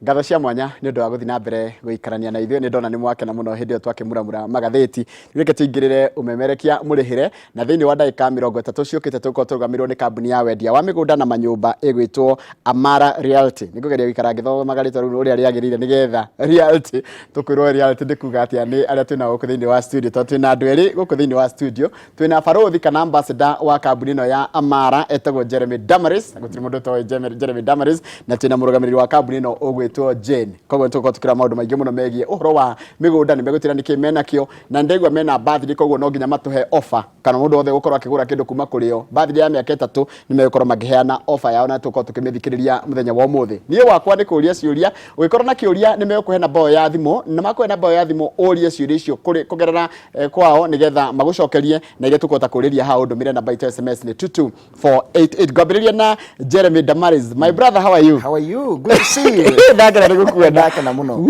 Ngatho cia mwanya ni undu wa guthi na mbere guikarania na ithuĩ, ni ndona ni mwakena muno hindi yo twakimuramura magatheti reke tuingirire umemerekia murihire na thiini wa ndagika 30 ciukite tuko turugamirwo ni kambuni ya wendia wa mĩgũnda na manyũmba igwitwo Amara Realty. Nikugeria gikara ngithomaga ritwa riu uria riagirire nigetha Realty tukwirwo Realty ndikuga atia ni aria twina guku thiini wa studio to twina andu eri guku thiini wa studio twina barothi kana ambassador wa kambuni no ya Amara etagwo Jeremy Damaris gutiri mundu to Jeremy Damaris na twina murugamiriri wa kambuni no ogwitwo Jane. Koguo tuko tukira maundu maingi muno megie uhoro wa mĩgũnda ni megutira niki menakio na ndegwa mena birthday koguo no nginya matuhe offer kana mundu othe gukorwo akigura kindu kuma kurio birthday ya miaka 3 ni megukorwo magiheana offer yao na tuko tukimithikiriria muthenya wa umuthi. Nie wakwa ni kuria ciuria ugikorwo na kiuria ni megukuhe na bao ya thimu na makuhe na bao ya thimu urie ciuria icio kugerera kwao nigetha magucokerie na ile tukota kuriria ha undu mire na by SMS ni 22488. Gambiriria na Jeremy Damaris. My brother, how are you? How are you? Good to see you. Ndaka na muno.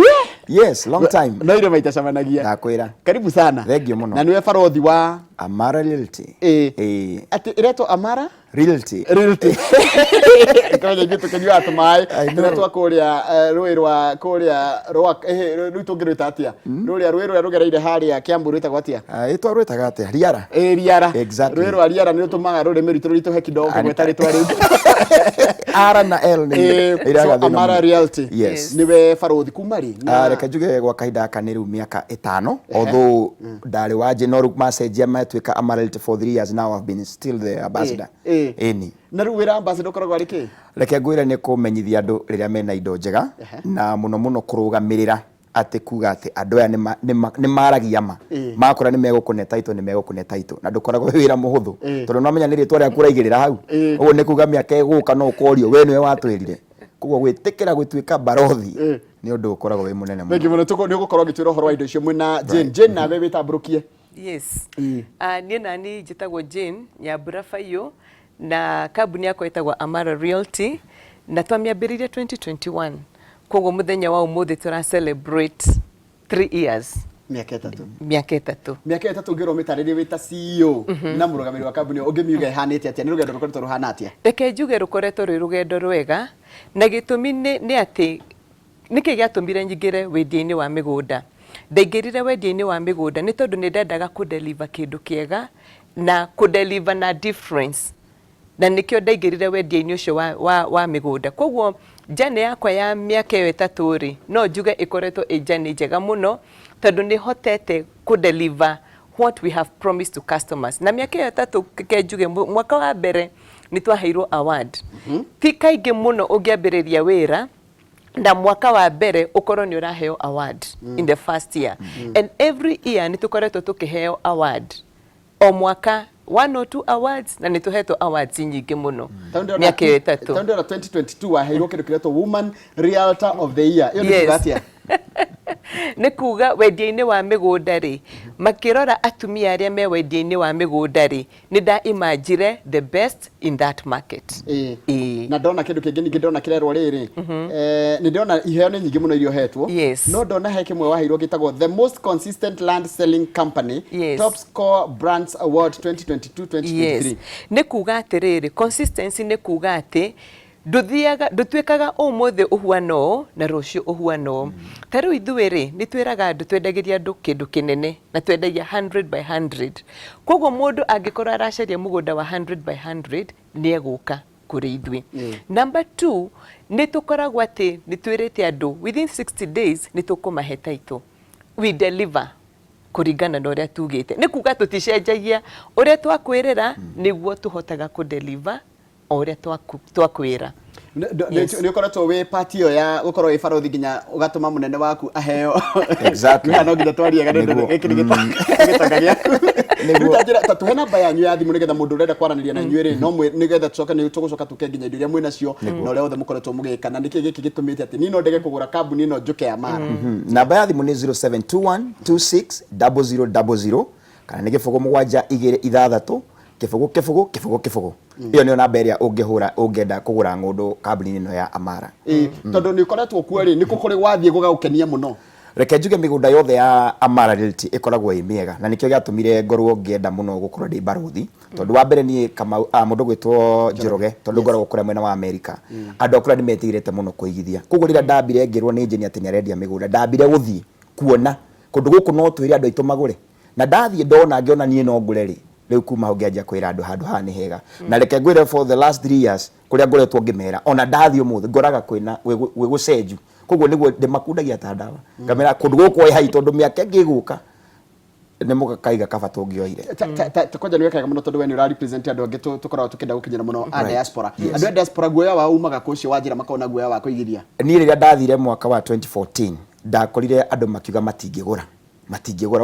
Yes, long time. No ile maitacamanagia. Ndakwira. Karibu sana. Thengio muno. Na niwe barothi wa Amara Realty. Ati ireto Amara Realty. Kaje gitu kanywa atumai ireto kuria rwirwa kuria rwa rutungirita atia ruria rwirwa rugereire haria Kiambu rwita gwatia Itwa rwitaga atia Riara. Riara. Exactly. Rwirwa Riara ni rutumaga rurimi ritu ritu he kidogo gweta ritwa riu R na L ni iraga thina. Amara Realty. Yes. Niwe barothi kumari. Reka njuge gwa kahinda kaniru miaka 5 although ndari waje no macenjia matwika Amara Realty for 3 years now. I've been still the ambassador. Eni. Na rĩu wĩra ambassador koragwo arĩ kĩ? Reke ngwĩre nĩ kũmenyithia andũ rĩrĩa mena indo njega na mũno mũno kũrũgamĩrĩra atĩ kuga atĩ andũ aya nĩ maragia ma makora nĩ megũkũne title nĩ megũkũne title na ndũkoragwo wĩra mũhũthũ tondũ no menya nĩ rĩtwa rĩa kũraigĩrĩra hau ũguo nĩ kuga mĩaka ĩgũka no ũkorio we nĩwe watwĩrire koguo gwĩtĩkĩra gũtuĩka barothi nĩ ũndũ ũkoragwo wĩ mũnene mũno. Thank you mũno. Nĩ ũgũkorwo ũgĩtwĩra ũhoro wa indo icio mwĩna Jane nawe wĩtambũrũkie. Yes. Niĩ nani njĩtagwo Jane Nyambura Fayo na kambuni yako ĩtagwo Amara Realty na twamĩambĩrĩirie 2021 koguo mũthenya wa ũmũthĩ tũra celebrate 3 years. Miaka 3. Miaka 3. Miaka 3 ngĩrwo mĩtarĩrie wĩta CEO na mũrũgamĩrĩri wa kambuni ũngĩmiuga ihanĩte atĩa nĩ rũgendo rũkoretwo ruhana atĩa? Reke njuge rũkoretwo rwĩ rũgendo rwega na gĩtũmi nĩ atĩ nĩkĩ gĩatũmire nyingĩre wendia-inĩ wa mĩgũnda. Ndaingĩrire wendia-inĩ wa mĩgũnda nĩ tondũ nĩ ndendaga kũ-deliver kĩndũ kĩega na kũ-deliver na difference. Na nikio ndaingĩrire wendia-inĩ ũcio wa mĩgũnda. Koguo jane yakwa ya mĩaka 3 ri no njuge ĩkoretwo ĩ jane njega mũno tondũ nĩ hotete kũ-deliver what we have promised to customers. Na mĩaka 3 ke njuge mwaka wa mbere nĩ twaheirwo award. Ti kaingĩ mũno ũngĩambĩrĩria wĩra na mwaka wa mbere ukorwo ni uraheo award in the first year and every year ni tukoretwo tukiheo award o mwaka 1 or 2 awards na ni tuhetwo awards nyingi muno miaka 3. Tondũ 2022 waheirwo kindu kiretwo Woman Realtor of the Year. Iyo ni kugatia nĩ kuga wendia-inĩ wa mĩgũnda rĩ makĩrora atumia arĩa me wendia-inĩ wa mĩgũnda rĩ nĩ ndaimanjire the best in that market. Na ndona kĩndũ kĩngĩ ningĩ ndona kĩrerwo rĩrĩ nĩ ndona iheo nĩ nyingĩ mũno irio hetwo no ndona he kĩmwe waheirwo gĩtagwo the most consistent land selling company top score brands award 2022-2023. Nĩ kuga atĩrĩrĩ consistency nĩ kuga atĩ ndũtuĩkaga ũmũthĩ ũhuana ũũ na rũciũ ũhuana ũũ. Ta rĩu ithuĩ rĩ nĩ twĩraga andũ twendagĩria andũ kĩndũ kĩnene na twendagia 100 by 100. Koguo mũndũ angĩkorwo aracaria mũgũnda wa 100 by 100 nĩ egũka kũrĩ ithuĩ. Number 2 nĩ tũkoragwo atĩ nĩ twĩrĩte andũ within 60 days nĩ tũkũmahe title. We deliver kũringana na ũrĩa tugĩte. Nĩ kuga tũticenjagia ũrĩa twakwĩrĩra nĩguo tũhotaga kũ-deliver ore twakwira. Nĩ ukoretwo wĩ party yo ya gukorwo wĩ barothi nginya ugatuma munene waku aheo. Exactly. No nginya twariaga nĩ gĩtagagia. Nĩguo tatuhe namba yanyu ya thimũ nĩgetha mũndũ ũrenda kwaranĩria na inyuĩ rĩ no nĩgetha tũcoka nĩ tũgũcoka tũke nginya indo iria mwĩ nacio na ũrĩa othe mũkoretwo mũgĩka na nĩkĩ gĩkĩ gĩtũmĩte atĩ niĩ no ndege kũgũra kambuni ĩno njuke ya Amara. Namba ya thimũ nĩ 0721260000 kana nĩ gĩbũgũ 726 kifugo. Iyo nĩ namba ĩrĩa ũngĩhũra ũngĩenda kũgũra ng'ũndũ kambuni ĩno ya Amara. Tondũ nĩ ũkoretwo kuo rĩ nĩ kũkũrĩ wathiĩ gũgakenia mũno. reke njuge mĩgũnda yothe ya Amara Realty ĩkoragwo ĩ mĩega na nĩkĩo gĩatũmire ngorwo ngĩenda mũno gũkorwo ndĩ barothi tondũ wa mbere niĩ mũndũ gwĩtwo Njoroge tondũ ngoragwo kũrĩa mwena wa Amerika andũ akũrĩa nĩmetigĩrĩte mũno kũigithia koguo rĩrĩa ndambire ngĩrwo nĩ engineer atĩ nĩarendia mĩgũnda ndambire gũthiĩ kuona kũndũ gũkũ no twĩre andũ aitũ magũre na ndathiĩ ndona ngĩona niĩ no ngũre rĩu kuma ho ngĩanjia kwĩra andũ handũ haha nĩ hega na reke ngwĩre for the last 3 years kũrĩa ngoretwo ngĩmera ona ndathiĩ ũmũthĩ ngoraga kwĩna gũcenju koguo nĩguo ndĩmakundagia ta ndawa ngamera kũndũ gũkũ ĩ hai tondũ mĩaka ĩngĩ ĩgũka nĩ mũgakaiga kaba tũngĩoire kwanja nĩ wekaga mũno tondũ we nĩ ũra-represent andũ angĩ tũkoragwo tũkĩenda gũkinyĩra mũno a diaspora andũ a diaspora guoya wao umaga kũ ũcio wa njĩra makona guoya wa kũigithia niĩ rĩrĩa ndathire mwaka wa 2014 ndakorire andũ makiuga matingĩgũra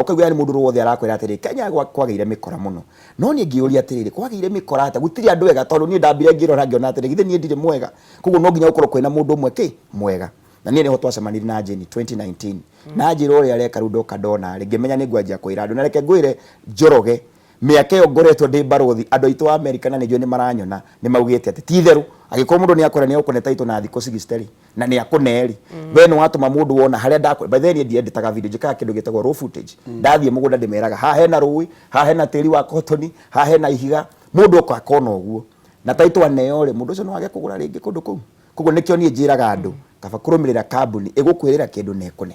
ũkaigua nĩ mũndũ wothe arakwĩra atĩrĩ Kenya kwagĩire mĩkora mũno no niĩ ngĩũria atĩrĩrĩ kwagĩire mĩkora ata gũtirĩ andũ ega tondũ niĩ ndambire ngĩrora ngĩona atĩrĩ githĩ niĩ ndirĩ mwega koguo no nginya gũkorwo kwĩna mũndũ ũmwe mwega na niĩ nĩho twacemanirie na Jane 2019 na njĩra ũrĩa areka rĩu ndoka ndona ngĩmenya nĩ ngwanjia kwĩra andũ na reke ngwĩre Njoroge mĩaka ĩyo ngoretwo ndĩ barothi andũ aitũ a Amerika na nĩnjũĩ nĩ maranyona nĩ maugĩte atĩ ti therũ agĩkorwo mũndũ nĩ akora nĩ akũne taito na thikũ 60 na nĩ akũneri we nĩ watũma mũndũ wona harĩa ndakora by the way niĩ ndiendetaga video njĩkaga kĩndũ gĩtagwo raw footage ndathiĩ mũgũnda ndĩmeraga haha hena rũĩ haha hena tĩri wa kotoni haha hena ihiga mũndũ oka akona ũguo na taito aneo rĩ mũndũ ũcio no age kũgũra rĩngĩ kũndũ kũu koguo nĩkĩo niĩ njĩraga andũ kaba kũrũmĩrĩra kambuni ĩgũkwĩrĩra kĩndũ na ĩkũne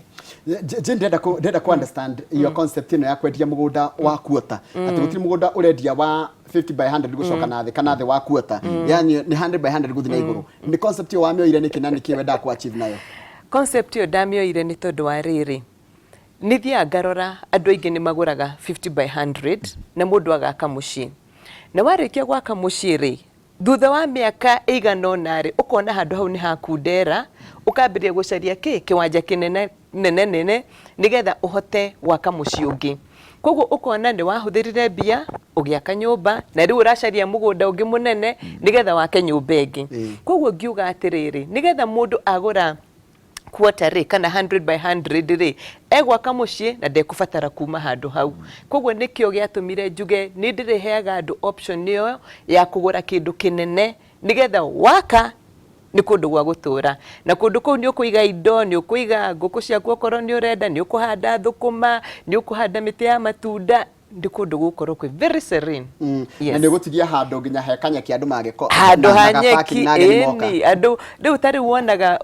ndenda ku understand your concept ino ya kwendia mũgũnda wa kuota atĩ gũtirĩ mũgũnda ũrendia wa 50 by 100 gũcoka na thĩ kana thĩ wa kuota yani nĩ 100 by 100 gũthiĩ na igũrũ nĩ concept yo wamĩoire nĩkĩ na nĩkĩ wenda ku achieve nayo concept yo ndamĩoire nĩ tondũ wa rĩrĩ nĩ thiaga ngarora andũ aingĩ nĩ magũraga 50 by 100 na mũndũ agaka mũciĩ na warĩkia gwaka mũciĩ rĩ thutha wa mĩaka ĩigana ũna rĩ ũkona handũ hau nĩ hakundera ũkambĩrĩria gũcaria kĩwanja kĩnene nene nĩgetha ũhote gwaka mũciĩ ũngĩ koguo ũkona nĩ wahũthĩrire mbia ũgĩaka nyũmba na rĩu ũracaria mũgũnda ũngĩ mũnene nĩgetha wake nyũmba ĩngĩ koguo ngiuga atĩrĩrĩ nĩgetha mũndũ agũra quarter rĩ kana 100 by 100 rĩ egwaka mũciĩ na ndekũbatara kuma handũ hau koguo nĩkĩo gĩatũmire njuge nĩ ndĩreheaga andũ option ĩyo ya kũgũra kĩndũ kĩnene nĩgetha waka nĩ kũndũ gwa gũtũra na kũndũ kũu nĩ ũkũiga indo nĩ ũkũiga ngũkũ ciaku okorwo nĩ ũrenda nĩ ũkũhanda thũkũma nĩ ũkũhanda mĩtĩ ya matunda ndi kundu gukorwo kwi very serene na nĩ gũtigia handũ nginya he kanyeki andũ magĩko handũ hanyeki eni andũ rĩu tarĩ wonaga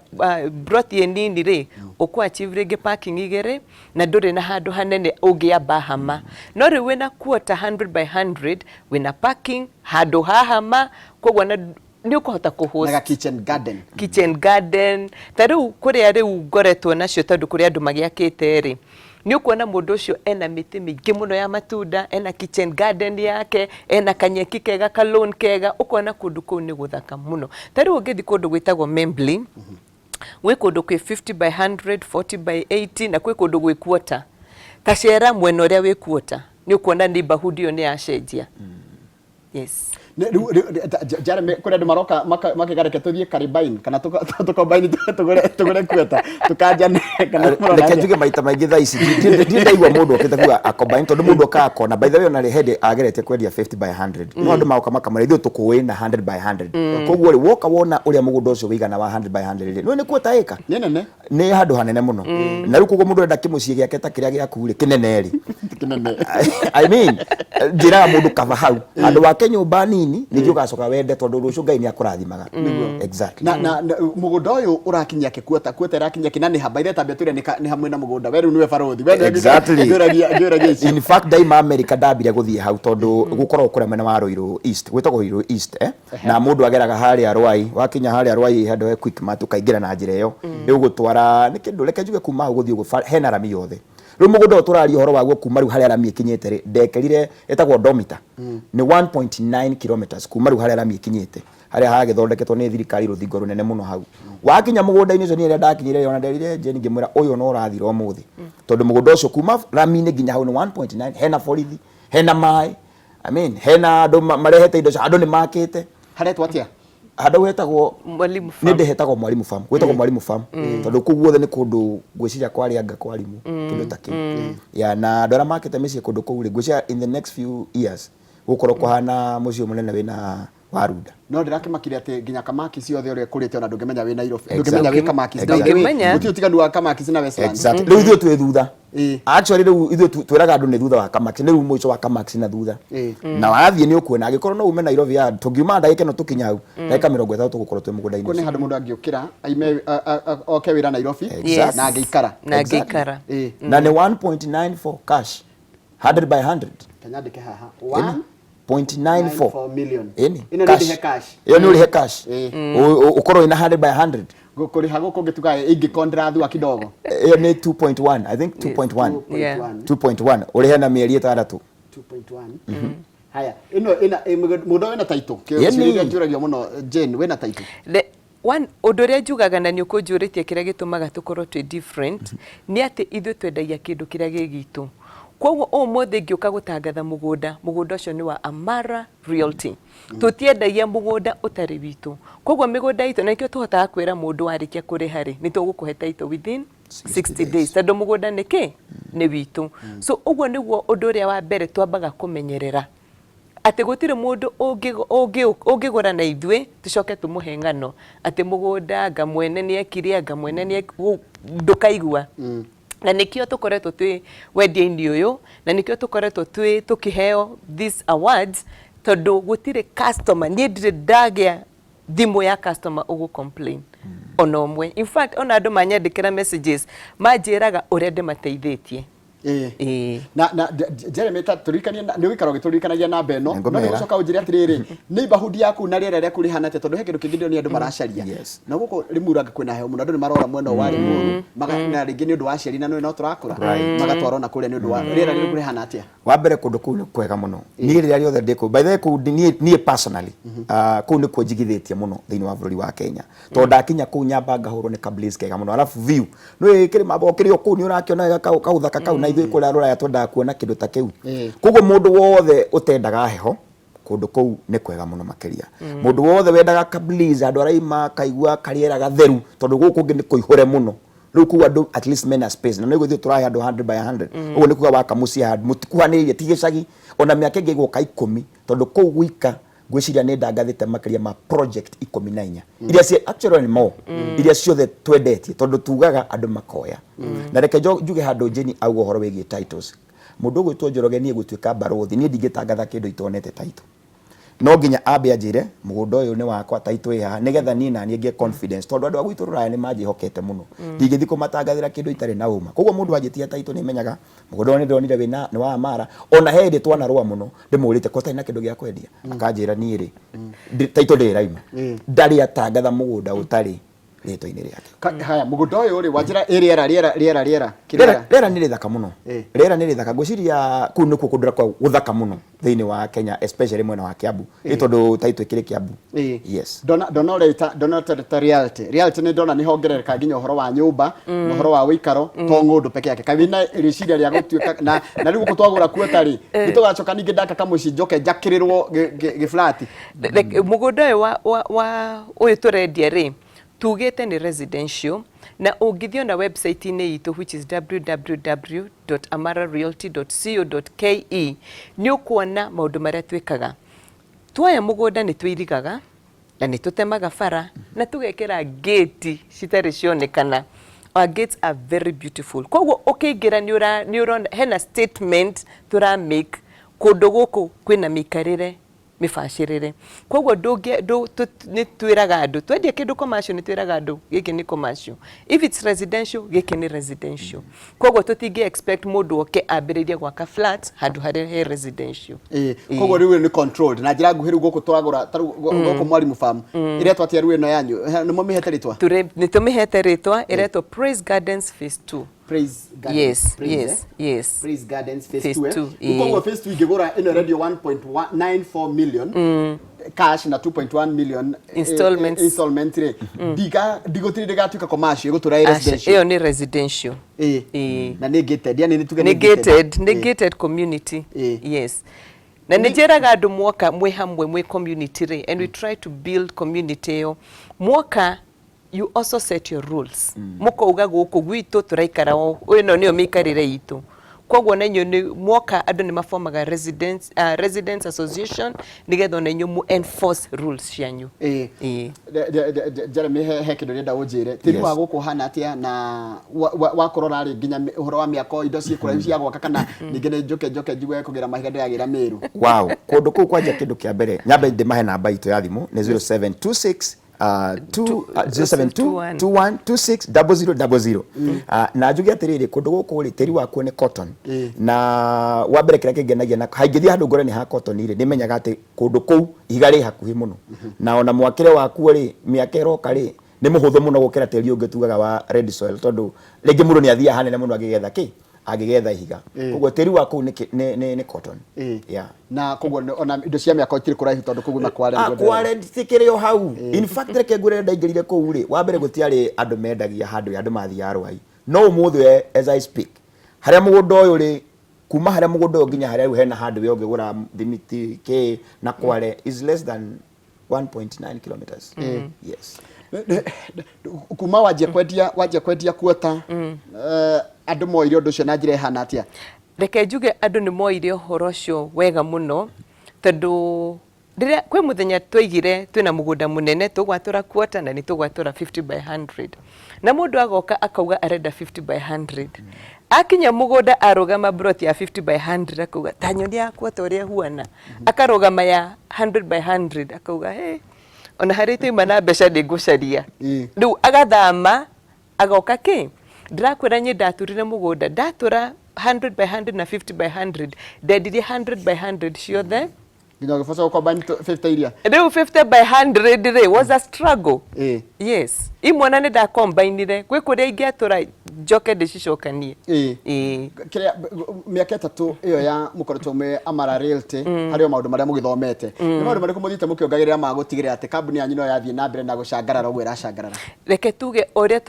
broti nini rĩ ũkũ achieve rĩngĩ parking igĩrĩ na ndũrĩ na handũ hanene ũngĩamba hama no rĩu wĩna quarter 100 by 100 wĩna parking handũ hahama koguo na nĩ ũkũhota kũhost na kitchen garden tarĩu kũrĩa rĩu ngoretwo nacio tondũ kũrĩa andũ magĩakĩte rĩ ni ukuona mũndũ ũcio ena mĩtĩ mĩingĩ mũno ya matunda ena kitchen garden yake ena kanyeki kega kalon kega ukona kũndũ kũu nĩ gũthaka mũno tarĩu ũngĩthi kũndũ gwĩtagwo Membly gwĩ kũndũ kwĩ 50 by 100 40 by 80 na kwĩ kũndũ gwĩ quarter tacera mwena ũrĩa wĩ quarter ni ukuona neighborhood ĩyo nĩ yacenjia yes Jeremy kũrĩa andũ maroka makĩgareke tũthiĩ Karibaini kana tũkombaini tũgũre kweta tũkanjane kana reke njuge maita maingĩ thaa ici ndaigua mũndũ okĩte kuga akombaini tondũ mũndũ akakona by the way ona rĩ hĩndĩ agerete kwendia 50 by 100 no andũ magoka makamara ithuĩ tũkũĩ na 100 by 100 koguo rĩ woka wona ũrĩa mũgũnda ũcio wĩigana wa 100 by 100 no nĩ kweta ĩka nĩ handũ hanene mũno na rĩu koguo mũndũ enda kĩmũciĩ gĩake ta kĩrĩa gĩaku rĩ kĩnene rĩ I mean njĩraga mũndũ kaba hau handũ wake nyũmba nini nĩguo gacoka wende tondũ rũciũ Ngai nĩ akũrathimaga exactly na mũgũnda ũyũ ũrakinyia kweta ĩrakinyia kĩnani habaire tabia tũrĩa nĩ hamwe na mũgũnda weru nĩwe barothi exactly in fact daima America ndambire gũthiĩ hau tondũ gũkorwo kũrĩa mwena wa Ruiru East gwĩtagwo Ruiru East na mũndũ ageraga harĩa Rwai wakinya harĩa Rwai handũ he quick mart ũkaingĩra na njĩra ĩyo nĩũgũtwara nĩ kĩndũ reke njuge kuma hau gũthiĩ ũguo hena rami yothe rĩu mũgũnda ũtũraria ũhoro waguo kuma rĩu harĩa rami ĩkinyĩte rĩ ndekerire ĩtagwo domita nĩ 1.9 kilometers kuma rĩu harĩa rami ĩkinyĩte harĩa hagĩthondeketwo nĩ thirikari rũthingo rũnene mũno hau wakinya mũgũnda-inĩ ũcio niĩ rĩrĩa ndakinyire ona nderire Jane ngĩmwĩra ũyũ no ũrathira ũmũthĩ tondũ mũgũnda ũcio kuma rami-inĩ nginya hau nĩ 1.9 hena borithi hena maĩ I mean hena andũ marehete indo andũ nĩ makĩte haretwo atĩa handũ hetagwo Mwalimu Farm nĩ hetagwo Mwalimu Farm gwĩtagwo Mwalimu Farm tondũ kũu guothe nĩ kũndũ gwĩciria kwarĩ anga kwarimũ kĩndũ ta kĩu ya na andũ arĩa makĩte mĩciĩ kũndũ kũu rĩ gwĩciria in the next few years gũkorwo kũhana mũciĩ mũnene wĩna warunda no ndirakimakire ati nginya kamaki ciothe uri kurite ona ndungemenya wi Nairobi ndungemenya wi kamaki ndungemenya utiganu wa kamaki na Westlands riu ithuĩ twĩ thutha actually riu ithuĩ twĩraga andũ nĩ thutha wa kamaki nĩ riu mũico wa kamaki na thutha na wathiĩ nĩ ũkuona angĩkorwo no ume Nairobi ya tũngiuma ndagĩka ĩno tũkinya hau ndagĩka 30 tũgũkorwo twĩ mũgũnda-inĩ kũrĩ handũ mũndũ angĩũkĩra aime oke wĩra Nairobi na angĩikara na nĩ 1.94 cash 100 by 100 kanyandĩke haha 1.94 million ĩni ĩno nĩ ndĩhe cash ĩyo nĩ ũrĩhe cash ũkorwo ina 100 by 100 gũkũrĩha gũkũ ngĩtuga ingĩkorwo ndĩrathua kidogo ĩyo nĩ 2.1 I think 2.1 ũrĩhe na mĩeri 6 2.1 haya ĩno mũndũ wĩna taito kĩrĩa njũragio mũno Jane wĩna taito one ũndũ ũrĩa njugaga na nĩ ũkũnjũrĩtie kĩrĩa gĩtũmaga tũkorwo twĩ different nĩ atĩ ithuĩ twendagia kĩndũ kĩrĩa gĩ gitũ koguo ũmũthĩ ngĩũka gũtangatha mũgũnda ũcio nĩ wa Amara Realty tũtiendagia mũgũnda ũtarĩ witũ koguo mĩgũnda itũ na nĩkĩo tũhotaga kwĩra mũndũ warĩkia kũrĩha rĩ nĩ tũgũkũhe taito within 60 days tondũ mũgũnda nĩ kĩ nĩ witũ so ũguo nĩguo ũndũ ũrĩa wa mbere twambaga kũmenyerera atĩ gũtirĩ mũndũ ũngĩgũra na ithuĩ tũcoke tũmũhe ng'ano atĩ mũgũnda anga mwene nĩekire anga mwene ndũkaigua na nikio tukoretwo twi wendia-inĩ ũyũ na nikio tukoretwo tukiheo these awards tondu gutire customer ni ndire ndagĩa thimũ ya customer ugu complain ona ũmwe in fact ona andũ manyandĩkĩra messages manjĩraga ũrĩa ndĩmateithĩtie na Jeremy turikania nĩ gĩkaro gĩturikanagia na beno no nĩ gũcoka ũnjĩre atĩrĩrĩ neighborhood yaku na rĩera rĩaku rĩhana atĩa tondũ he kĩndũ kĩngĩ nĩ andũ maracaria na gũkũ rĩmuraga kwĩna heho mũno andũ nĩ marora mwena warĩ mũru na rĩngĩ nĩ ũndũ wa ciari na no tũrakũra magatwarwo na kũrĩa nĩ ũndũ wa rĩera rĩrĩ rĩhana atĩa wa mbere kũndũ kũu nĩ kwega mũno niĩ rĩrĩa rĩothe ndĩkũ by the way kũu niĩ personally kũu nĩ kũnjigithĩtie mũno thĩinĩ wa bũrũri wa Kenya tondũ ndakinya kũu nyamba ngahũrwo nĩ kablaze kega mũno arabu view nĩ kĩrĩma kĩrĩ kũu nĩ ũrakĩona kauthaka kau na ithuĩ kũrĩa rũraya twendaga kuona kĩndũ ta kĩu koguo mũndũ wothe ũtendaga heho kũndũ kũu nĩ kwega mũno makĩria mũndũ wothe wendaga kablaze andũ araima kaigua karĩera gatheru tondũ gũkũ kũngĩ nĩ kũihũre mũno rĩu kũu andũ at least mena space na nĩ gũthiĩ tũrahe andũ 100 by 100 ũguo nĩ kuga waka mũciĩ handũ mũtikuhanĩrĩrie ti gĩcagi ona mĩaka ĩngĩ gũka 10 tondũ kũu gwika ngwĩciria nĩ ndangathĩte makĩria ma project 14 iria cia actually more iria ciothe twendetie tondũ tugaga andũ makoya na reke njuge handũ Jeni auga ũhoro wĩgiĩ titles mũndũ ũgwĩtwo Njoroge niĩ gũtuĩka barothi niĩ ndingĩtangatha kĩndũ itonete title no nginya ambe anjĩre mũgũnda ũyũ nĩ wakwa title ĩ haha nĩgetha niĩ na niĩ ngĩe confidence tondũ andũ a gwitũ rũraya nĩ manjĩhokete mũno ndingĩthiĩ kũmatangathĩra kĩndũ itarĩ na uma koguo mũndũ anjĩtia title nĩ menyaga mũgũnda ũyũ nĩ ndonire nĩ wa Amara ona he ndĩ twanarũa mũno ndĩmũrĩte ko tarĩ na kĩndũ gĩa kwendia akanjĩra niĩ rĩ title ndĩraima ndarĩ atangatha mũgũnda ũtarĩ rĩtwa-inĩ rĩake haya mũgũnda ũyũ rĩ wanjĩra rĩera rĩera nĩ rĩthaka mũno rĩera nĩ rĩthaka ngwĩciria kũu nĩkuo kũndũ kwa gũthaka mũno thĩinĩ wa Kenya especially mwena wa Kiambu tondũ title ĩkĩrĩ Kiambu yes ndona ta reality nĩ ndona nĩ hongerereka nginya ũhoro wa nyũmba na ũhoro wa ũikaro to ng'ũndũ peke yake kathi na rĩciria rĩa gũtuĩka na rĩu gũkũ twagũra kuota rĩ nĩ tũgacoka ningĩ ndaka kamũci njoke njakĩrĩrwo gĩflati mũgũnda ũyũ wa ũyũ tũrendia rĩ tugete ni residential na ũngĩthio na website-inĩ itũ which is www.amararealty.co.ke nĩ ũkuona maũndũ marĩa twĩkaga tuoya mũgũnda nĩ twĩrigaga na nĩ tũtemaga bara na tũgekĩra gate citarĩ cionekana our gates are very beautiful koguo ũkĩingĩra nĩ ũrona hena statement tũra make kũndũ gũkũ kwĩna mĩikarĩre mĩbacĩrĩre koguo nĩ twĩraga andũ twendia kĩndũ commercial nĩ twĩraga andũ gĩkĩ nĩ commercial if it's residential gĩkĩ nĩ residential koguo tũtingĩ expect mũndũ oke ambĩrĩrie gwaka flat handũ harĩa he residential koguo rĩu nĩ controlled na njĩra nguhĩ rĩu gũkũ twagũra gũkũ Mwalimu Farm ĩretwo atĩa rĩu ĩno yanyu nĩ mũmĩhete rĩtwa nĩ tũmĩhete rĩtwa ĩretwo Praise Gardens Phase 2 Praise Gardens Praise Gardens Phase 2 koguo Phase 2 ingĩgũra ĩno radio 1.94 million cash na 2.1 million installment rate ndigũtirĩ ndĩgatuĩka commercial gũtũra residential ĩyo nĩ residential na nĩ gated yani nĩ gated community yes na nĩ njĩraga andũ mwoka mwĩ hamwe mwĩ community rĩ and we try to build community ĩyo mwoka you also set your rules mukauga gũkũ gwitũ tũraikara ĩno nĩyo mĩikarĩre itũ koguo na inyo ni mwoka andu ni maformaga residents association nigetha na inyo mu enforce rules cianyu. Jeremy he kindu renda unjire tiri wa guku hana atia na wakorora ri nginya uhoro wa miako indo ciikura cia gwaka kana ningi ni njoke njigwe kugira mahiga ndagira miru. Wow, kundu kuu kwanja kindu kia mbere nyambe ndimahe namba itu ya thimu ni 0726 0721260000 na njuge atiriri kundu guku ri tiri waku ni cotton na wa mbere kira kingenagia na haingithia handu ngorani ha cotton ri nimenyaga ati kundu kuu iga ri hakuhi muno na ona mwakire waku ri miaka iroka ri ni muhuthu muno gukira tiri ungetugaga wa red soil tondu ringi mundu ni athia hanene muno agigetha agigetha ihiga koguo tiri waku ni cotton na koguo ona indo cia miaka itiri kuraihu tondu koguo na kware tikirio hau in fact reke ngure ndaingirire kuu ri wa mbere gutiari andu mendagia handu andu mathia arwai no umuthe as I speak haria mugunda uyu ri kuma haria mugunda uyu nginya haria hena handu we ungigura thimiti ke na kware is less than 1.9 kilometers. Yes. Kuma wajia kwedia kuota andu moire undu cio na njira hana atia. Reke njuge andu ni moire uhoro cio wega muno tondu riria kwi muthenya twaigire twina mugunda munene tugwatura kuota na ni tugwatura 50 by 100 na mundu agoka akauga arenda 50 by 100 akinya mugunda arugama broti ya 50 by 100 akauga tanyoni ya kuota uria huana akarugama ya 100 by 100 akauga hey ona hari tu mana besha de gucaria riu agathama agoka ki ndirakwira nyi ndaturire mugunda ndatura 100 by 100 na 50 by 100 ndendirie 100 by 100 ciothe nginya gifasa ukombine 50 iria riu 50 by 100 ri was a struggle. Yes imwana ni da combine kwi kuria ingiatura njoke ndicicokanie kiria miaka 3 iyo ya mukoretwo me Amara Realty hario maundu maria mugithomete ni maundu mariku muthite mukiongagirira ma gutigira ati kambuni yanyu no yathie na mbere na gucangarara ogwe iracangarara. Reke tuge uria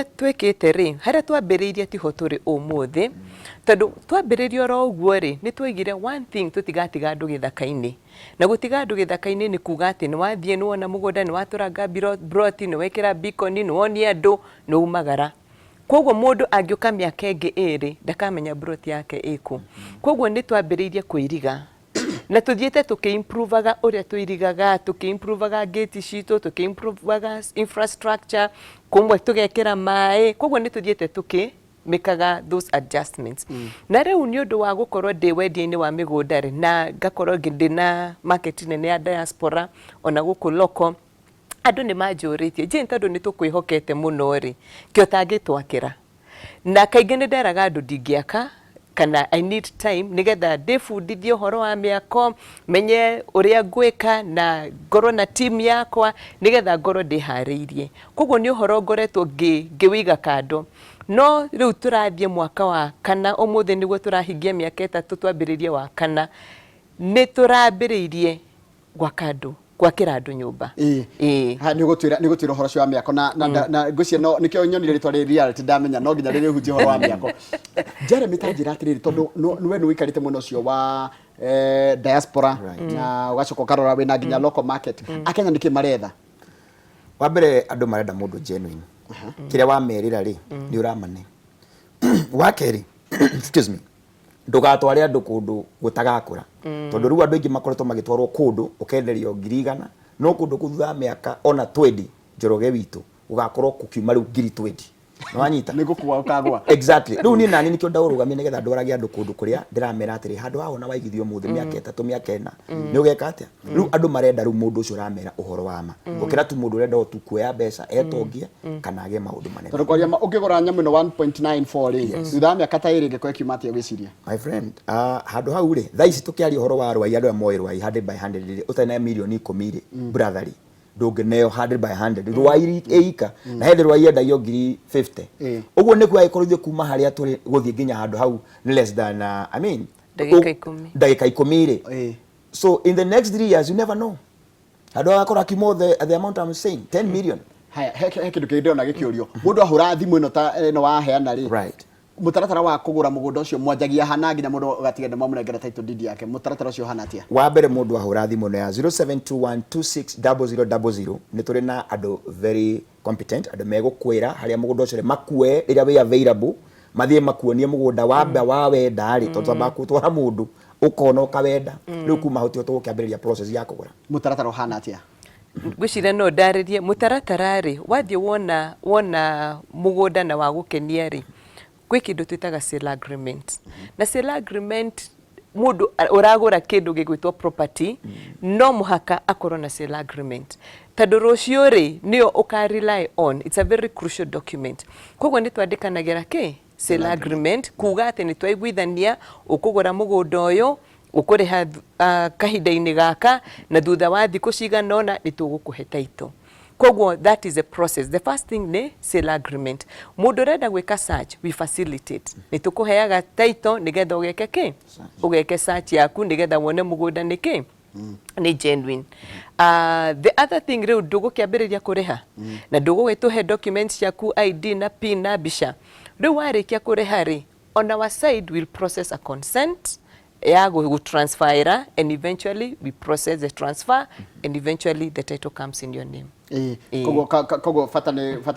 twikite ri haria twambiriirie tiho turi umuthi tondu twambiriirie ro uguo ri ni twaigire one thing tutigatiga andu githaka-ini na gutiga andu githaka-ini ni kuga ati ni wathie ni wona mugunda ni waturanga broti ni wekira beacon ni woni andu ni umagara koguo mundu angiuka miaka ingi iri ndakamenya broti yake iku koguo ni twambiriirie kuiriga na tuthiete tukiimprovaga uria tuirigaga tukiimprovaga gate citu tukiimprovaga infrastructure kumwe tugekira mai koguo ni tuthiete mekaga those adjustments na riu ni undu wa gukorwo ndi wendia-ini wa migunda ri na ngakorwo ngindi na market nene ya diaspora ona guku loko andu ni manjuritie je tondu ni tukwihokete muno ri kio tangitwakira na kaingi ni nderaga andu ndingiaka kana I need time nigetha ndibundithie uhoro wa miako menye uria ngwika na ngorwo na team yakwa nigetha ngorwo ndihariirie koguo ni uhoro ngoretwo ngiwiga kando no riu turathie mwaka wa kana umuthi niguo turahingia miaka 3 twambiririe wa kana ni turambiriirie gwakira andu nyumba ha ni gutwira uhoro cio wa miako na ngucia no nikio nyonire ritwa ri reality ndamenya no nginya riri hunjia uhoro wa miako. Jeremy tanjira atiriri tondu niwe ni wikarite muno cio wa diaspora na ugacoka ukarora wina nginya local market akenya niki maretha wa mbere andu marenda mundu genuine kiria wa merira ri ni uramane wa keri excuse me ndugatware andu kundu gutagakura tondu riu andu ingi makoretwo magitwarwo kundu ukenderio 100,000 no kundu kuthutha miaka ona 20 njoroge witu ugakorwo kukiuma riu 20,000 no anyita ni gukua ukagwa exactly riu ni nani nikio ndaurugamia nigetha ndwarage andu kundu kuria ndiramera atiri handu hahona waigithio muthi miaka 3 miaka 4 ni ugeka atia riu andu marenda riu mundu ucio uramera uhoro wa ma ukira tu mundu urenda tu kuoya mbeca etongie kana age maundu manene tondu kwaria ukigura nyamu no 1.94 ri thutha miaka ta iri ngikwe kiumatia gwiciria my friend handu hau ri thaici tukiaria uhoro wa rwai andu moyo rwai 100 by 100 ri utana milioni 10 ri brotherly ndungeneo 100 by 100 rwai eika na hindi rwai endagio 50 uguo ni kwa ikorithio kuma haria turi guthie nginya handu hau less than I mean ndagika 10 ri so in the next 3 years you never know handu akora kimo the amount I'm saying 10 million he kindu kindi ona gikiurio mundu ahura thimu ino ta ino waheana ri right mutaratara wa kugura mugunda ucio mwanjagia hana nginya mundu gatigenda mamurengera title deed yake mutaratara ucio hana atia wa mbere mundu ahura thimu no ya 0721260000 ni turi na andu very competent andu megukwira haria mugunda ucio makue ira we available mathie makuonie mũgũnda wamba wa wenda rĩ tondũ bakutwara mũndũ ukona ukawenda rĩu kuma hotio tũgũkĩambĩrĩria process ya kũgũra mũtaratara ũhana atĩa gwĩciria no ndarĩrie mũtaratara rĩ wathiĩ wona mũgũnda na wagũkenia rĩ gwĩ kĩndũ twĩtaga sale agreement na sale agreement mũndũ ũragũra kĩndũ gĩgwĩtwo property no mũhaka akorwo na sale agreement tondũ rũciũ rĩ nĩyo ũka rely on it's a very crucial document koguo nĩ twandĩkanagĩra kĩ sale agreement kuga atĩ nĩ twaiguithania ũkũgũra mũgũnda ũyũ ũkũrĩha kahinda-inĩ gaka na thutha wa thikũ cigana ũna nĩ tũgũkũhe title koguo that is a process the first thing nĩ sale agreement mũndũ ũrenda gwĩka search we facilitate nĩ tũkũheaga title nĩgetha ũgeke kĩ ũgeke search yaku nĩgetha wone mũgũnda nĩ kĩ nĩ genuine the other thing rĩu ndũgũkĩambĩrĩria kũrĩha na ndũgũgĩtũhe documents ciaku ID na PIN na mbica rĩu warĩkia kũrĩha rĩ on our side we'll process a consent ya gũtransfera and eventually we process the transfer and eventually the title comes in your name koguo bata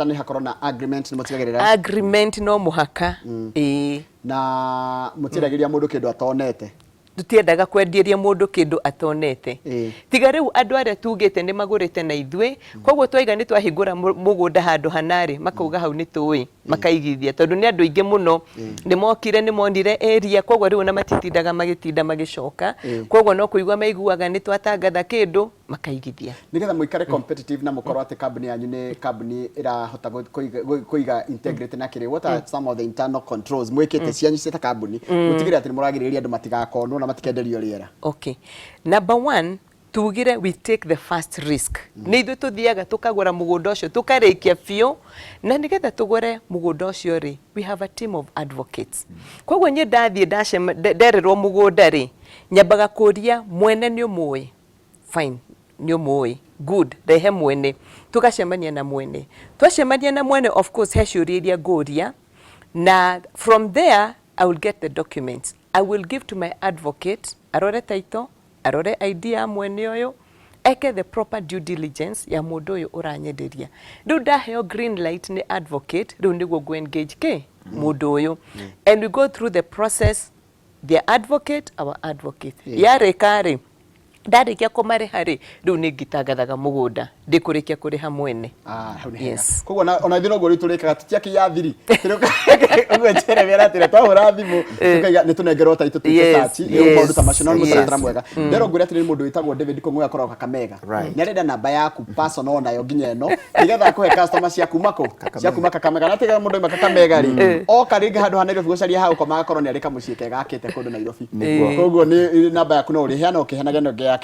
nĩ hakorwo na agreement nĩ mũtigagĩrĩra agreement no mũhaka na mũtiragĩria mũndũ kĩndũ atonete tutiendaga kwendieria mũndũ kĩndũ atonete tiga rĩu andũ arĩa tugĩte nĩ magũrĩte na ithuĩ koguo twaiga nĩ twahingũra mũgũnda handũ hanarĩ makauga hau nĩ tũĩ makaigithia tondũ nĩ andũ aingĩ mũno nĩ mokire nĩ monire area koguo rĩu na matitindaga magĩcoka koguo no kũigua maiguaga nĩ twatangatha kĩndũ makaigithia nĩgetha mũikare competitive na mũkorwo atĩ kambuni yanyu nĩ kambuni ĩrahota kũiga integrity na kĩrĩ what are some of the internal controls mwĩkĩte cianyu ciĩ ta kambuni mũtigĩrĩre atĩ nĩ mũragirĩrĩria andũ matigakonwo na matikenderio rĩera okay number one tugire we take the first risk nĩ ithuĩ tũthiaga tũkagũra mũgũnda ũcio tũkarĩkia biũ na nĩgetha tũgũre mũgũnda ũcio rĩ we have a team of advocates koguo niĩ ndathiĩ ndererwo mũgũnda rĩ nyambaga kũria mwene nĩ ũmũĩ fine nĩ ũmũĩ good rehe mwene tũgacemania na mwene twacemania na mwene of course he ciũria iria ngũria na from there I will get the documents I will give to my advocate arore title arore ID ya mwene ũyũ eke the proper due diligence ya mũndũ ũyũ ũranyenderia rĩu ndaheo green light nĩ advocate rĩu nĩguo ngũ engage kĩ mũndũ ũyũ and we go through the process the advocate our advocate yarĩka rĩ ndarĩkia kũmarĩha rĩ rĩu nĩ ngĩtangathaga mũgũnda ndĩkũrĩkia kũrĩha mwene yes koguo ona ithuĩ noguo rĩu tũrĩkaga titiakinya thiri ũguo njeremera atĩ twahũra thimũ tũkaiga nĩ tũnengerwo title tuĩke search nĩ maũndũ ta macio no nĩ mũtaratara mwega ndero ngwĩra atĩ nĩ mũndũ wĩtagwo David Kong'o akoragwo Kakamega nĩ arenda namba yaku personal nayo nginya ĩno nĩgetha akũhe customer ciaku Kakamega na tiga mũndũ oima Kakamega rĩ oka rĩngĩ handũ ha Nairobi gũcaria hau koma agakorwo nĩ arĩ kamũciĩ kega akĩte kũndũ Nairobi koguo nĩ namba yaku no ũrĩheana ũkĩheanaga nĩ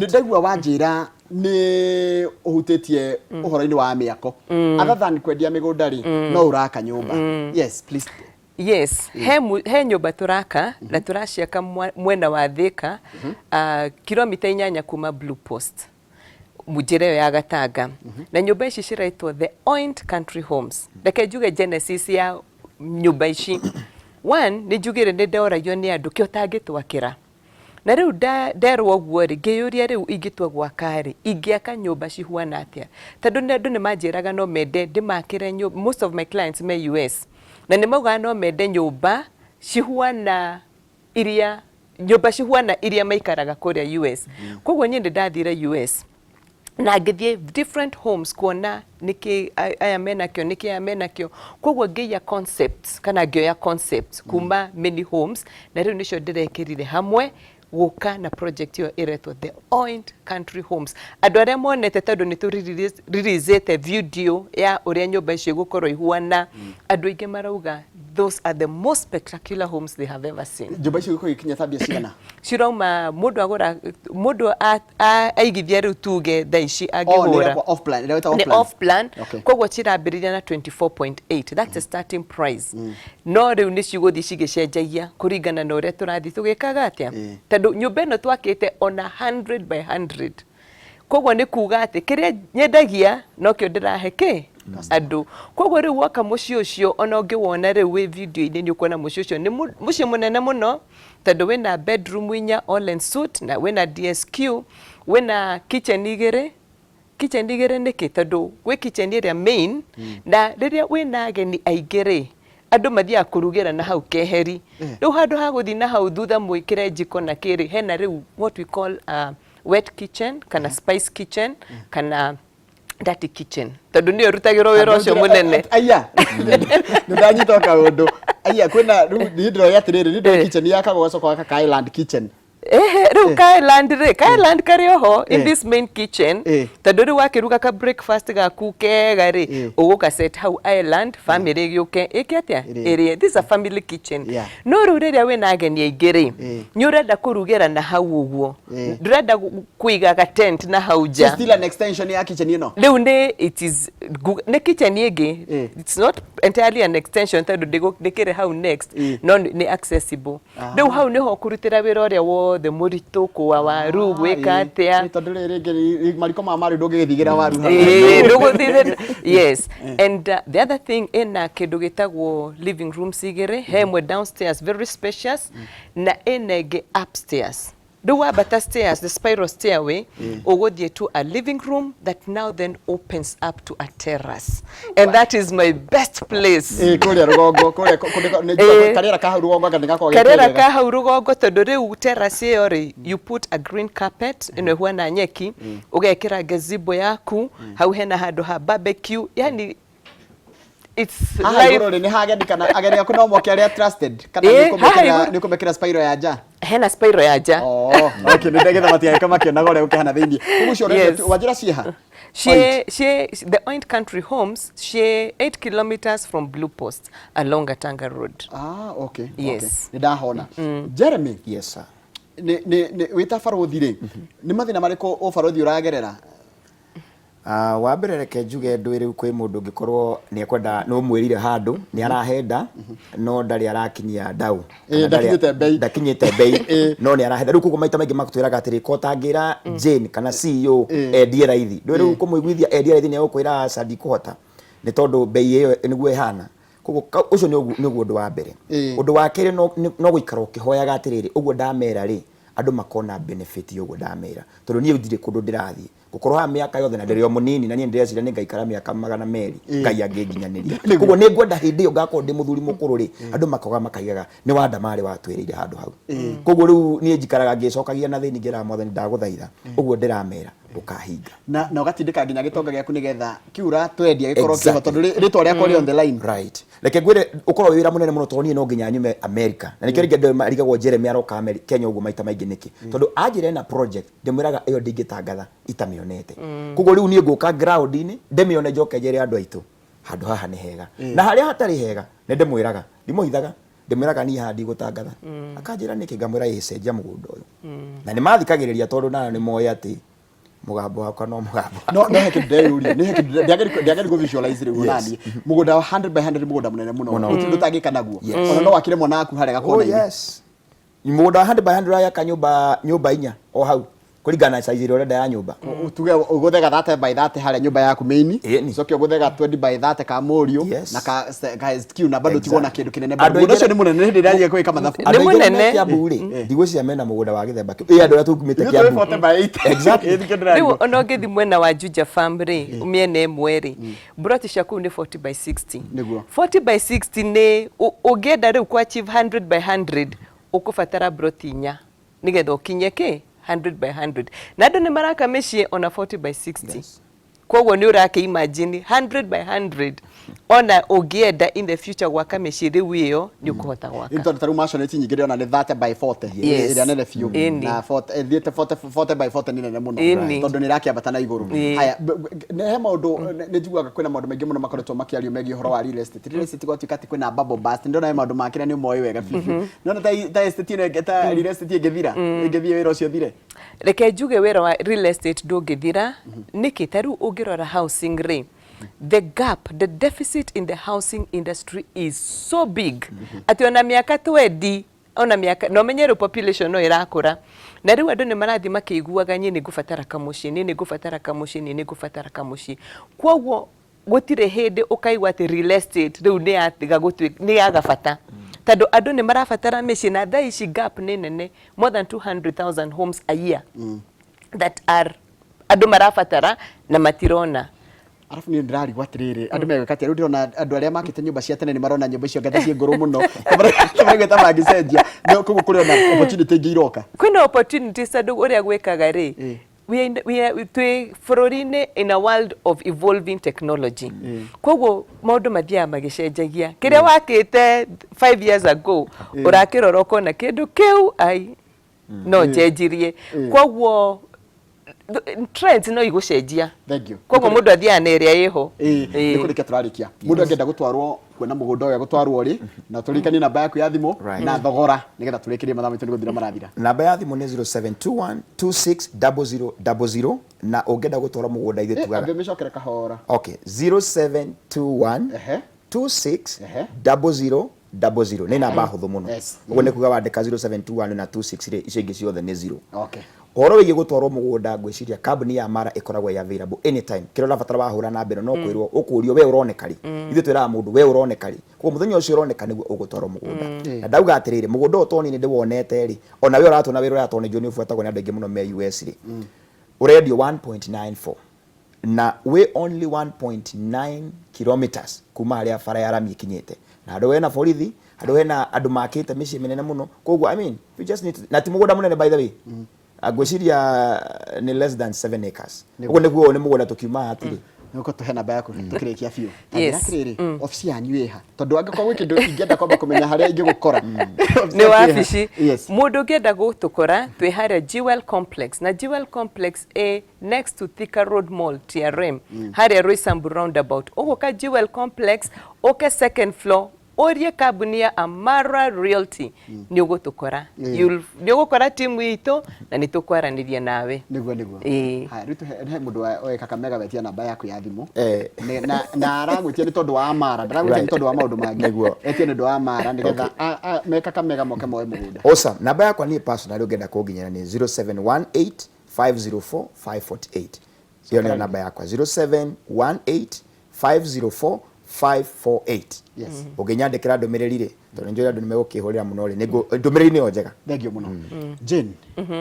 ndaigua wanjĩra nĩ ũhutĩtie ũhoro-inĩ wa mĩako other than kwendia mĩgũnda rĩ no ũraka nyũmba yes please yes he nyũmba tũraka na tũraciaka mwena wa Thika kilomita 8 kuma Blue Post njĩra ĩyo ya Gatanga na nyũmba ici ciraitwo the Oint Country Homes reke njuge genesis ya nyũmba ici one nĩ njugire nĩ ndeoragio nĩ andũ kĩo tangĩtwakĩra na rĩu nderwo ũguo rĩ ngĩyũria rĩu ingĩtua gwaka rĩ ingĩaka nyũmba cihuana atĩa tondũ nĩ andũ nĩ manjĩraga no mende ndĩmakĩre nyũmba most of my clients me US na nĩ maugaga no mende nyũmba cihuana iria maikaraga kũrĩa US koguo niĩ ndathiire US na ngĩthiĩ different homes kuona nĩkĩ aya menakĩo nĩkĩ aya menakĩo koguo ngĩia concepts kana ngĩoya concepts kuma many homes na rĩu nĩcio ndĩrekĩrire hamwe gũka na project ĩyo ĩretwo the Oint Country Homes andũ arĩa monete tondũ nĩ tũreleasete video ya ũrĩa nyũmba icio igũkorwo ihuana andũ aingĩ marauga those are the most spectacular homes they have ever seen nyũmba icio igũkorwo ikinya tabia cigana cirauma mũndũ aigithia rĩu tuge thaa ici angĩhũra off plan koguo cirambĩrĩria na 24.8 that's a starting price no rĩu nĩ cigũthiĩ cigĩcenjagia kũringana na ũrĩa tũrathiĩ tũgĩkaga atĩa tondũ nyũmba ĩno twakĩte on 100 by 100 koguo nĩ kuga atĩ kĩrĩa nyendagia no kĩo ndĩrahe kĩ andũ koguo rĩu woka mũciĩ ũcio ona ũngĩwona rĩu wĩ video-inĩ nĩ ũkuona mũciĩ ũcio nĩ mũciĩ mũnene mũno tondũ wĩna bedroom 4 all en suite na wĩna DSQ wĩna kitchen igĩrĩ nĩkĩ tondũ gwĩ kitchen ĩrĩa main na rĩrĩa wĩna ageni aingĩ rĩ andu mathia kurugera na hau keheri riu handu ha guthi na hau thutha mwikire jiko na kiri hena riu what we call wet kitchen kana spice kitchen kana dirty kitchen tondu ni rutagirwo wira ucio munene aya ndanyita kaundu aya kwina riu ndiro yatiriri ndiro kitchen yakagwo soko ka island kitchen riu Kailand kari oho in this main kitchen tondu riu wakiruga ka breakfast gaku kega ri uguka set hau island family gĩuke iki atia area this is a family kitchen no riu riria wina ageni aingĩ ri ni urenda kurugera na hau uguo ndurenda kuiga ga tent na hau ja still an extension ya kitchen ino riu ni it is ni kitchen ĩngĩ it's not entirely an extension tondu ndikire hau next no ni accessible riu hau niho kurutira wira uria the murito kwa waru gwika atia tondu riri mariko ma maru ndungigithigira waru yes and the other thing ina kindu gitagwo living room sigire hemwe downstairs very spacious na ina upstairs do wabata stairs the spiral stairway ugothie to a living room that now then opens up to a terrace and that is my best place kuria rugongo kuria karera ka hau rugongo ngandika karera ka hau rugongo tondu riu terrace iyo ri you put a green carpet ino huana nyeki ugekira gazebo yaku hau hena handu ha barbecue yani it's like ni hageni kana ageni yako no moke aria trusted kana ni kumekira spiral ya ja hena spiral ya ja okay ni ndegetha matia kama kionaga ore ukihana thini ugucio wajira ciha she the Oint Country Homes she 8 kilometers from Blue Post along Tanga Road okay yes okay ni ndahona Jeremy yes sir ni wita farothi ri ni mathina mariko o farothi uragerera wa mbere reke njuge ndwi riu kwi mundu ngikorwo ni ekwenda no mwirire handu ni arahenda no ndari arakinyia ndau ndakinyite bei no ni arahenda riu kugo maita maingi makutwiraga atiri ko tangira Jane kana CEO endie raithi ndwi riu kumuiguithia endie raithi ni gukwira Sadi kuhota ni tondu bei iyo niguo ihana kugo ucio ni uguo undu wa mbere undu wa kere no guikara ukihoyaga atiriri uguo ndamera ri andu makona benefit uguo ndamera tondu nie ndire kundu ndirathie gukorwo ha miaka yothe na ndirio munini na nie ndirecira ni ngaikara miaka 200 ngai anginginyaniria kugo ni ngwenda hindi iyo ngakwo ndi muthuri mukuru ri andu makoga makaigaga ni wanda mari watwirire handu hau kugo riu nie njikaraga ngicokagia na thini ngira mwathani ndaguthaitha uguo ndiramera ukahinga na ugatindika nginya gitonga giaku nigetha kiura twendia gikorwo kiho tondu ritwa riakwa ri on the line right reke ngwire ukorwo wira munene muno tondu nie no nginya nyume America na nikio ringi marigagwo Jeremy aroka Kenya uguo maita maingi niki tondu ajire na project ndimwiraga iyo ndingitangatha itamionete kugo riu nie nguka ground ini ndemione njoke jere andu aitu handu haha ni hega na haria hatari hega ne ndimwiraga ndimuhithaga ndimwiraga ni handi gutangatha akanjira niki ngamwira icenjia mugunda uyu na ni mathikagiriria tondu na ni moya ati mugambo wakwa no mugambo no heke ndeyuria ni heke ndiageri go visualize riu nani mugunda 100 by 100 mugunda munene muno utindu tangika naguo ona no wakire mwana aku harega kona yes mugunda 100 by 100 ya kanyumba nyumba inya o hau kuringana size ile urenda ya nyumba utuge uguthega 30 by 30 harĩa nyumba yaku main sokio uguthega 20 by 30 ka morio na ka SQ na bado tigona kindu kinene bado ucio ni munene hindi ndaje kwika mathabu ni munene kia bure ndigwiciria mena mugunda wa githemba kiu andu atumite kia bure 40 by 8 exactly riu ono ngithi mwena wa Juja family umiene emweri broti shaku ni 40 by 60 40 by 60 ni ugienda riu kwa achieve 100 by 100 ukufatara broti nya nigetha ukinye ki 100 by 100 na andu ni maraka mecii ona 40 by 60 kwoguo ni urake imagine 100 by 100 ona ugienda in the future gwaka mecii riu iyo ni ukuhota gwaka into taru mashoneti nyingire ona ni 30 by 40 ira nene fiu na 40 by 40 ni nene muno tondu ni rake abata na iguru haya he maundu ni njiguaga kwina maundu maingi muno makoretwo makiario megi horo wa real estate gotwika ati kwina bubble burst ndona he maundu makira ni moyo wega fiu nona ta estate ne geta real estate ngethira ngethie wira ucio thire reke njuge wira wa real estate ndungithira niki taru ungirora housing ri the gap, the deficit in the housing industry is so big ati ona miaka 20 ona miaka no menyero population no irakura na riu andu ni marathi makiguaga nyine ngufatara kamuci ni ngufatara kamuci ni ngufatara kamuci kwoguo gutire hindi ukaigwa ati real estate riu ni atiga gutwika ni agabata tondu andu ni marafatara mici na thaici gap ni nene more than 200,000 homes a year that are andu marafatara na matirona arafu ni ndirarigwo atiriri andu megwika atia riu ndirona andu aria makite nyumba cia tene ni marona nyumba icio ngata cie nguru muno kamageta magicenjia no kugu kuri ona opportunity ingi iroka kwina opportunities andu uria gwikaga ri we bururi-ini in a world of evolving technology koguo maundu mathiaga magicenjagia kiria wakite 5 years ago urakirora ukona kindu kiu ai no njenjirie koguo trends no igucenjia. Thank you. Koguo mundu athiaga na iria iho ni kurike turarikia mundu angenda gutwarwo kwena mugunda uyu gutwarwo ri na turikanie namba yaku ya thimu na thogora nigetha turikirie mathaa maitu ni guthira marathira. Namba ya thimu ni 0721260000 na ungenda gutwara mugunda ithe tugaga ambe micokere kahora. Okay, 0721 260000 ni namba huthu muno. Uguo ni kuga wandika 0721 na 26 ri icio ingi ciothe ni 0. Okay. Horo wigi gutwarwo mugunda ngwiciria kambuni ya Amara ikoragwo ya available anytime kiro rabatara wahura na mbere no kwirwo ukurio we uroneka ri ithe twiraga mundu we uroneka ri ko muthenya ucio uroneka niguo ugutwarwo mugunda na ndauga atiriri mugunda utoni ni ndiwonete ri ona we uratona wira uratona jo ni ufuatagwo ni andu aingi muno me US ri uredio 1.94 na we only 1.9 kilometers kuma haria bara ya rami ikinyete na andu wena borithi andu wena andu makite micii minene muno koguo I mean we just need na ti mugunda munene by the way agwiciria ni less than 7 acres uguo niguo ni mugunda tukiuma atiri nuko tuhe namba yaku tukirikia biu atiriri ofisi yanyu iha tondu angikorwo kindu ingenda kwamba kumenya haria ingigukora ni wabici mundu ngenda gutukora twi haria Jewel Complex na Jewel Complex next to Thika Road Mall TRM haria Roysambu roundabout uguka Jewel Complex uke second floor orie kambuni ya Amara Realty ni ugutukora ni ugukora timu itu na ni tukwaraniria nawe niguo haya ritu he mundu wa Kakamega wetia namba yaku ya thimu na aramwitia ni tondu wa Amara ndaramwitia ni tondu wa maundu mangi niguo etia ni tondu wa Amara nigetha me Kakamega moke moe mugunda awesome namba yakwa ni personal ungenda kunginyana ni 0718 504 548 hiyo ni namba yakwa 0718 504 548 yes uginyandikira ndumiriri ri tondu njuri andu nimegukihurira muno ri ndumiriri ni ojega thengio muno Jane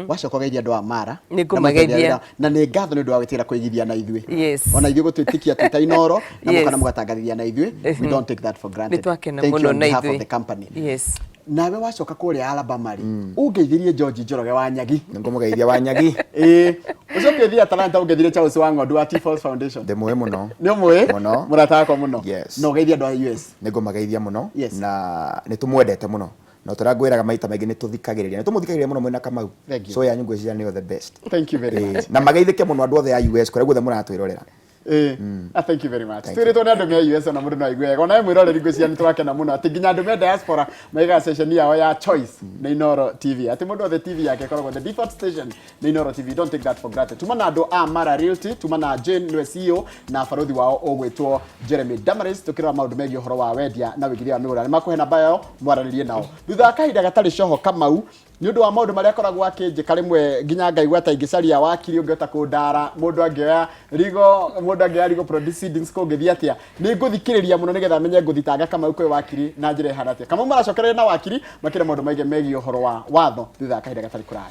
wacoka geithia andu a Amara nigumageithia na ni ngatho ni ndu wa gwitira kuigithia na ithui yes ona ithui gutwitikia twita inoro na mukana mugatangathithia na ithui we don't take that for granted nitwakena muno na ithui the company yes nawe wacoka kuria Alabama ri ungeithirie George Njoroge wa Nyagi ngumugeithia wa Nyagi ucokeithia Atlanta ungeithirie Charles wa Ng'ondu wa T-Falls Foundation de muwe muno ni muwe muno muratako muno yes no geithia andu a US nigumageithia muno na nitumwendete muno no turangwiraga maita maingi nituthikagiriria nitumuthikagiriria muno mwena Kamau so ya nyungu cia ni the best thank you very much na mageithike muno andu othe ya US kore guothe muratwirorera thank you very much twirito ni andu me US na mundu no aigwega ona mwiroreri ngwiciria ni turakena muno ati nginya andu me diaspora maiga session yao ya choice na Inoro TV ati mundu othe TV yake koragwo the default station na Inoro TV don't take that for granted tuma na andu a Amara Realty tuma na Jane niwe CEO na baruthi wao ogwitwo Jeremy Damaris tukirora maundu megi horo wa wendia na wigithia wa migunda ni makuhe namba yao mwaranirie nao thutha kahinda gatari coho Kamau ni undu wa maundu maria akoragwo akinjika rimwe nginya ngaigua ta ingicaria wakiri ungiota kundara mundu angioya rigo proceedings kungithia atia ni nguthikiriria muno nigetha menye nguthitanga Kamau kwe wakiri na njire hana atia Kamau maracokereria na wakiri makire maundu maige megi uhoro wa watho thutha kahinda gatari kuraya.